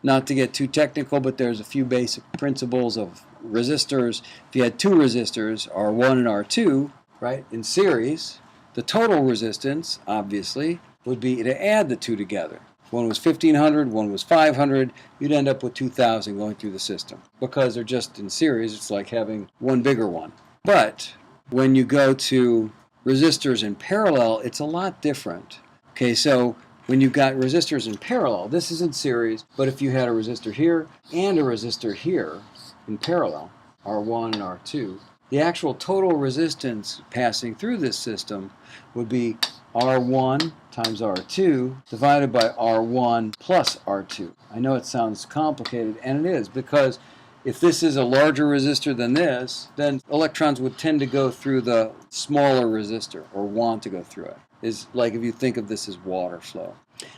Not to get too technical, but there's a few basic principles of resistors. If you had two resistors, R1 and R2, right, in series, the total resistance, obviously, would be to add the two together. One was 1,500, one was 500. You'd end up with 2,000 going through the system. Because they're just in series, it's like having one bigger one. But when you go to resistors in parallel, it's a lot different. Okay, so when you've got resistors in parallel, this is in series, but if you had a resistor here and a resistor here in parallel, R1 and R2, the actual total resistance passing through this system would be R1 times R2 divided by R1 plus R2. I know it sounds complicated, and it is, because if this is a larger resistor than this, then electrons would tend to go through the smaller resistor, or want to go through it. Is like if you think of this as water flow.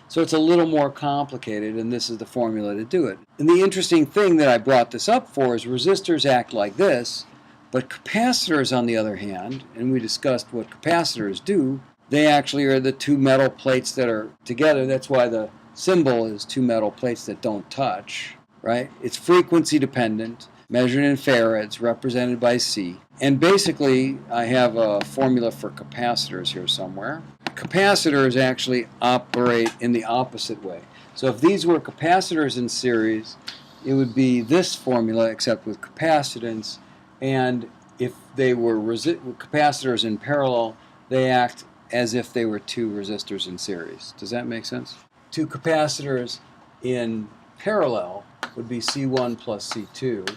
So it's a little more complicated, and this is the formula to do it. And the interesting thing that I brought this up for is resistors act like this, but capacitors, on the other hand, and we discussed what capacitors do, they actually are the two metal plates that are together. That's why the symbol is two metal plates that don't touch, right? It's frequency dependent, measured in farads, represented by C. And basically, I have a formula for capacitors here somewhere. Capacitors actually operate in the opposite way. So if these were capacitors in series, it would be this formula except with capacitance. And if they were capacitors in parallel, they act as if they were two resistors in series. Does that make sense? Two capacitors in parallel would be C1 plus C2.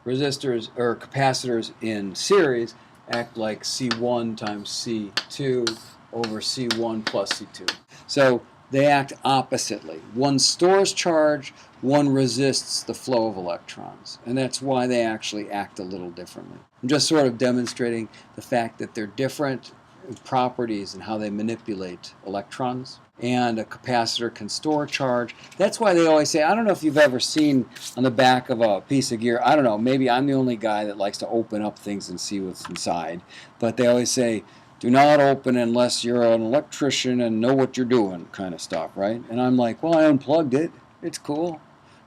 Resistors or capacitors in series act like C1 times C2 over C1 plus C2. So they act oppositely. One stores charge, one resists the flow of electrons. And that's why they actually act a little differently. I'm just sort of demonstrating the fact that they're different properties and how they manipulate electrons. And a capacitor can store charge. That's why they always say, I don't know if you've ever seen on the back of a piece of gear, I don't know, maybe I'm the only guy that likes to open up things and see what's inside, but they always say, do not open unless you're an electrician and know what you're doing, kind of stuff, right? And I'm like, well, I unplugged it. It's cool,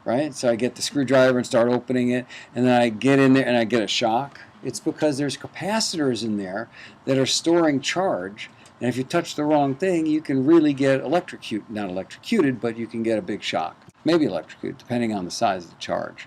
right? So I get the screwdriver and start opening it, and then I get in there and I get a shock. It's because there's capacitors in there that are storing charge. And if you touch the wrong thing, you can really get not electrocuted, but you can get a big shock. Maybe electrocuted, depending on the size of the charge.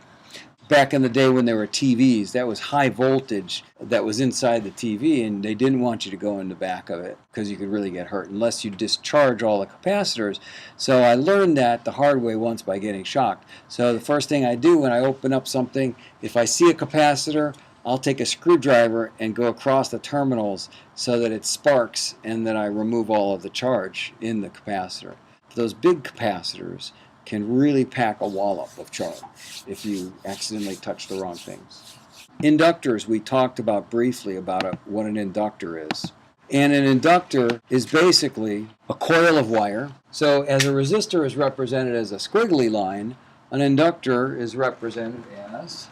Back in the day when there were TVs, that was high voltage that was inside the TV, and they didn't want you to go in the back of it because you could really get hurt unless you discharge all the capacitors. So I learned that the hard way once by getting shocked. So the first thing I do when I open up something, if I see a capacitor, I'll take a screwdriver and go across the terminals so that it sparks and that I remove all of the charge in the capacitor. Those big capacitors can really pack a wallop of charge if you accidentally touch the wrong things. Inductors, we talked about briefly about what an inductor is. And an inductor is basically a coil of wire. So as a resistor is represented as a squiggly line, an inductor is represented as,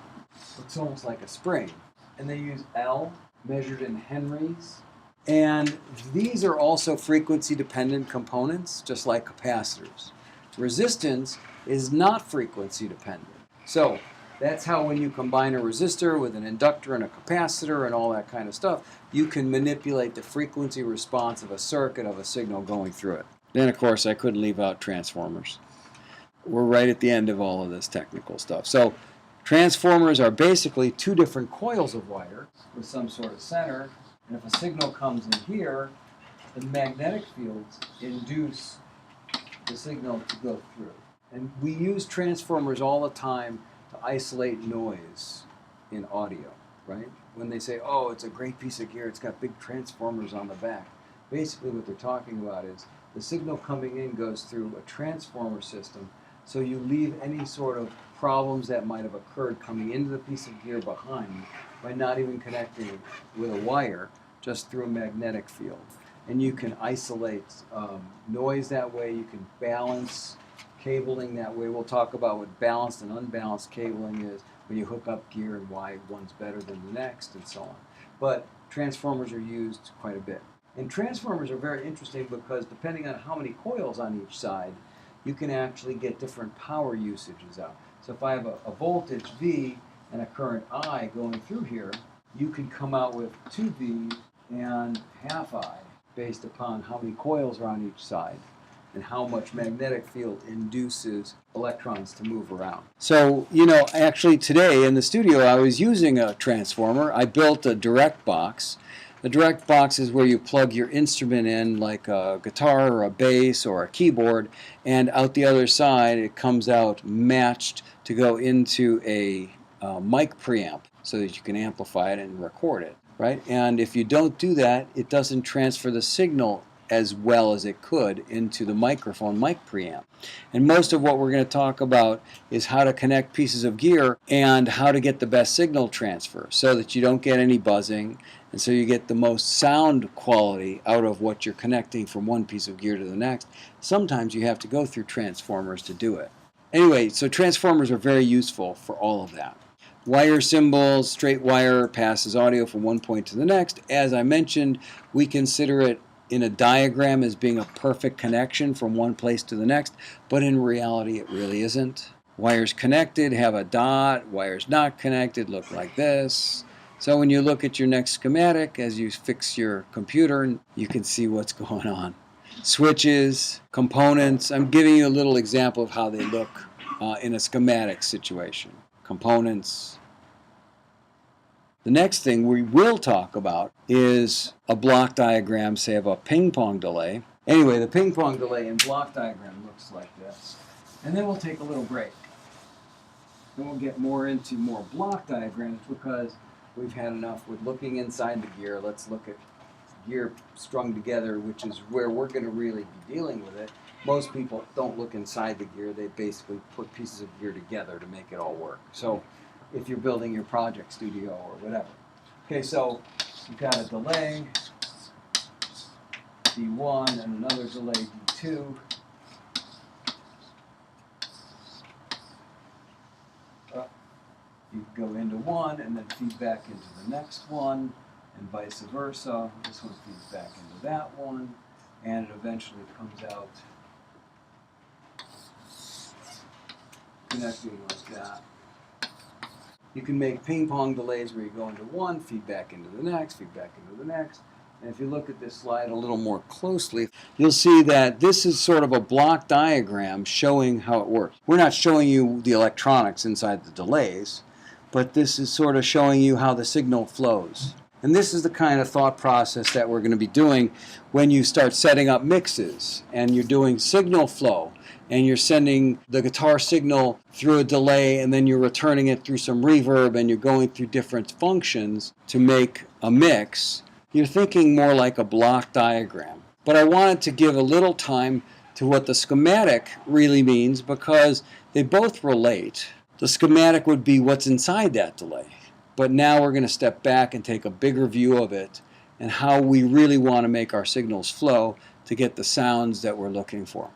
looks almost like a spring. And they use L, measured in henries. And these are also frequency-dependent components, just like capacitors. Resistance is not frequency-dependent. So that's how when you combine a resistor with an inductor and a capacitor and all that kind of stuff, you can manipulate the frequency response of a circuit of a signal going through it. Then, of course, I couldn't leave out transformers. We're right at the end of all of this technical stuff. So transformers are basically two different coils of wire with some sort of center, and if a signal comes in here, the magnetic fields induce the signal to go through. And we use transformers all the time to isolate noise in audio, right? When they say, oh, it's a great piece of gear, it's got big transformers on the back. Basically what they're talking about is the signal coming in goes through a transformer system, so you leave any sort of problems that might have occurred coming into the piece of gear behind by not even connecting it with a wire, just through a magnetic field. And you can isolate noise that way, you can balance cabling that way. We'll talk about what balanced and unbalanced cabling is when you hook up gear and why one's better than the next and so on. But transformers are used quite a bit. And transformers are very interesting because depending on how many coils on each side, you can actually get different power usages out. So if I have a voltage V and a current I going through here, you can come out with 2V and half I based upon how many coils are on each side and how much magnetic field induces electrons to move around. So, actually today in the studio I was using a transformer. I built a direct box. A direct box is where you plug your instrument in, like a guitar or a bass or a keyboard, and out the other side it comes out matched to go into a mic preamp so that you can amplify it and record it, right? And if you don't do that, it doesn't transfer the signal as well as it could into the microphone mic preamp. And most of what we're going to talk about is how to connect pieces of gear and how to get the best signal transfer so that you don't get any buzzing and so you get the most sound quality out of what you're connecting from one piece of gear to the next. Sometimes you have to go through transformers to do it. Anyway, so transformers are very useful for all of that. Wire symbols, straight wire passes audio from one point to the next. As I mentioned, we consider it in a diagram as being a perfect connection from one place to the next, but in reality it really isn't. Wires connected have a dot, wires not connected look like this. So when you look at your next schematic, as you fix your computer, you can see what's going on. Switches, components, I'm giving you a little example of how they look in a schematic situation. Components. The next thing we will talk about is a block diagram, say, of a ping pong delay. Anyway, the ping pong delay in block diagram looks like this. And then we'll take a little break. Then we'll get more into more block diagrams because we've had enough with looking inside the gear. Let's look at gear strung together, which is where we're going to really be dealing with it. Most people don't look inside the gear. They basically put pieces of gear together to make it all work. So if you're building your project studio or whatever. Okay, so you've got a delay, D1, and another delay, D2. You go into one and then feed back into the next one, and vice versa. This one feeds back into that one, and it eventually comes out connecting like that. You can make ping pong delays where you go into one, feed back into the next, feed back into the next. And if you look at this slide a little more closely, you'll see that this is sort of a block diagram showing how it works. We're not showing you the electronics inside the delays, but this is sort of showing you how the signal flows. And this is the kind of thought process that we're going to be doing when you start setting up mixes and you're doing signal flow and you're sending the guitar signal through a delay and then you're returning it through some reverb and you're going through different functions to make a mix. You're thinking more like a block diagram. But I wanted to give a little time to what the schematic really means because they both relate. The schematic would be what's inside that delay. But now we're going to step back and take a bigger view of it and how we really want to make our signals flow to get the sounds that we're looking for.